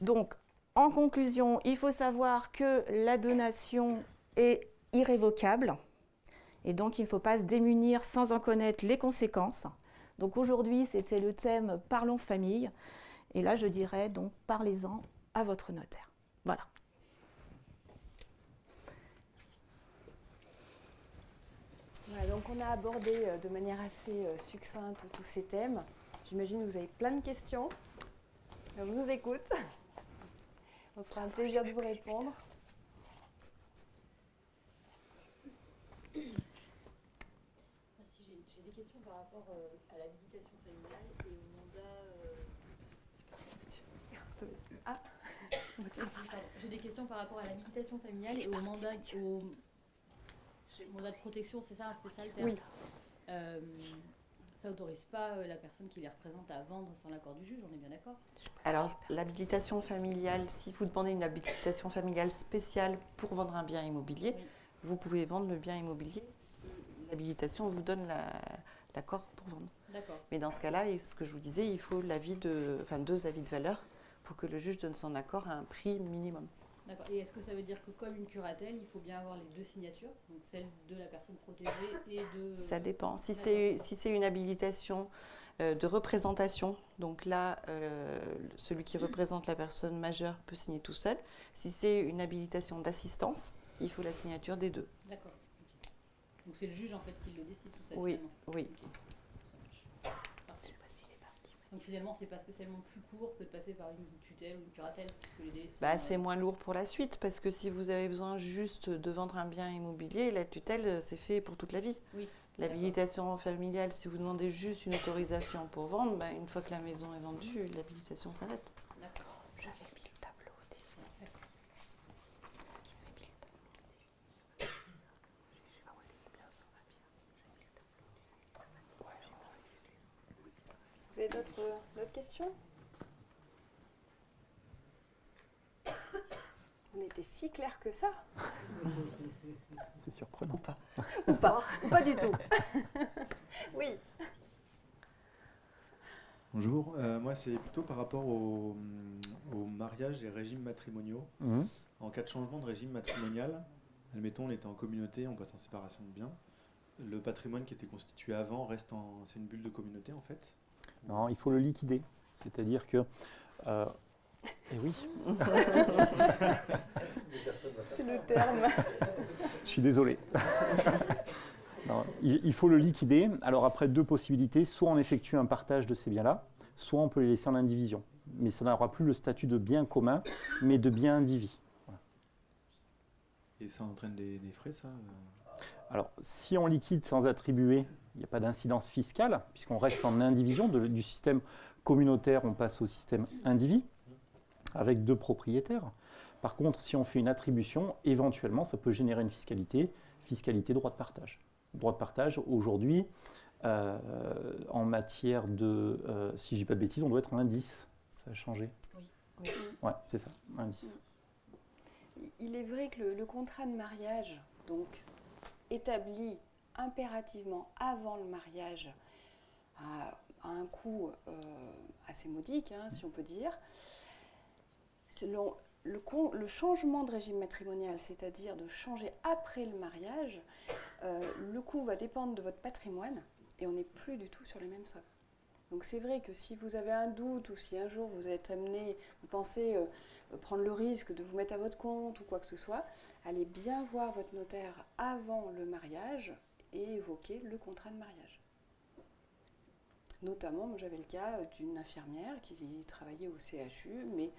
Donc, en conclusion, il faut savoir que la donation est irrévocable et donc il ne faut pas se démunir sans en connaître les conséquences. Donc aujourd'hui, c'était le thème « Parlons famille » et là, je dirais donc « Parlez-en à votre notaire ». Voilà. Voilà, donc on a abordé de manière assez succincte tous ces thèmes. J'imagine que vous avez plein de questions. On vous écoute. On se fera un plaisir de vous répondre. J'ai des questions par rapport à l'habilitation familiale et au mandat. J'ai des questions par rapport à l'habilitation familiale et au mandat de protection, c'est ça le terme. Oui. Ça n'autorise pas la personne qui les représente à vendre sans l'accord du juge, on est bien d'accord? Alors, l'habilitation familiale, si vous demandez une habilitation familiale spéciale pour vendre un bien immobilier, oui, vous pouvez vendre le bien immobilier. L'habilitation vous donne l'accord pour vendre. D'accord. Mais dans ce cas-là, et ce que je vous disais, il faut 2 avis de valeur pour que le juge donne son accord à un prix minimum. D'accord. Et est-ce que ça veut dire que comme une curatelle, il faut bien avoir les 2 signatures, donc celle de la personne protégée et de... Ça dépend. Si c'est une habilitation de représentation, donc là, celui qui représente la personne majeure peut signer tout seul. Si c'est une habilitation d'assistance, il faut la signature des 2. D'accord. Okay. Donc c'est le juge en fait qui le décide tout ça. Oui, finalement. oui. Okay. Ça marche. Parfait. Donc finalement, c'est pas spécialement plus court que de passer par une tutelle ou une curatelle, puisque les délais sont... Bah, c'est moins lourd pour la suite, parce que si vous avez besoin juste de vendre un bien immobilier, la tutelle, c'est fait pour toute la vie. Oui. L'habilitation familiale, si vous demandez juste une autorisation pour vendre, bah, une fois que la maison est vendue, l'habilitation s'arrête. D'accord. J'avais mis le tableau. Merci. Vous avez d'autres questions? On était si clair que ça. C'est surprenant. Ou pas du tout. Oui. Bonjour, moi c'est plutôt par rapport au mariage et régimes matrimoniaux. Mhm. En cas de changement de régime matrimonial, admettons on était en communauté, on passe en séparation de biens. Le patrimoine qui était constitué avant reste c'est une bulle de communauté en fait. Non, il faut le liquider. C'est-à-dire que... et oui, C'est le terme. je suis désolé. Non, il faut le liquider. Alors après, deux possibilités. Soit on effectue un partage de ces biens-là, soit on peut les laisser en indivision. Mais ça n'aura plus le statut de bien commun, mais de bien indivis. Voilà. Et ça entraîne des frais ça Alors, si on liquide sans attribuer, il n'y a pas d'incidence fiscale, puisqu'on reste en indivision. Du système communautaire, on passe au système indivis, avec deux propriétaires. Par contre, si on fait une attribution, éventuellement, ça peut générer une fiscalité droit de partage. Droit de partage, aujourd'hui, en matière de, si je ne dis pas de bêtises, on doit être en indice. Ça a changé. Oui. Ouais, c'est ça, indice. Il est vrai que le contrat de mariage, donc établi impérativement avant le mariage, a un coût assez modique, hein, si on peut dire. Le changement de régime matrimonial, c'est-à-dire de changer après le mariage, le coût va dépendre de votre patrimoine et on n'est plus du tout sur les mêmes sommes. Donc c'est vrai que si vous avez un doute ou si un jour vous êtes amené, vous pensez prendre le risque de vous mettre à votre compte ou quoi que ce soit, allez bien voir votre notaire avant le mariage et évoquer le contrat de mariage. Notamment, moi j'avais le cas d'une infirmière qui travaillait au CHU, mais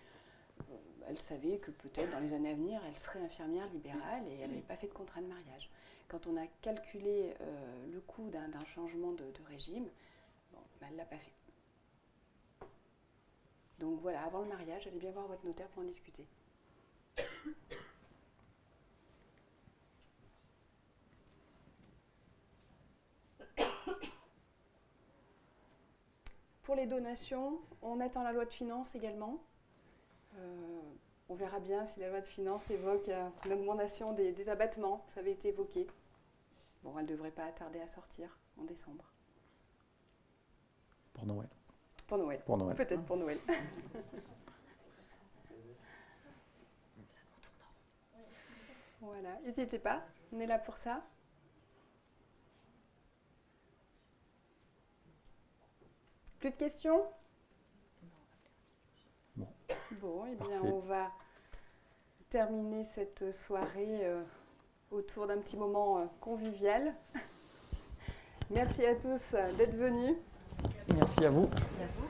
elle savait que peut-être dans les années à venir, elle serait infirmière libérale et elle n'avait pas fait de contrat de mariage. Quand on a calculé le coût d'un changement de régime, bon, ben, elle ne l'a pas fait. Donc voilà, avant le mariage, allez bien voir votre notaire pour en discuter. Pour les donations, on attend la loi de finances également. On verra bien si la loi de finances évoque une augmentation des abattements. Ça avait été évoqué. Bon, elle ne devrait pas tarder à sortir en décembre. Pour Noël. Pour Noël. Pour Noël. Peut-être pour Noël. Voilà, n'hésitez pas, on est là pour ça. Plus de questions? Bon. Bon, eh bien, Parfait. on va terminer cette soirée autour d'un petit moment convivial. Merci à tous d'être venus. Merci à vous. Merci à vous.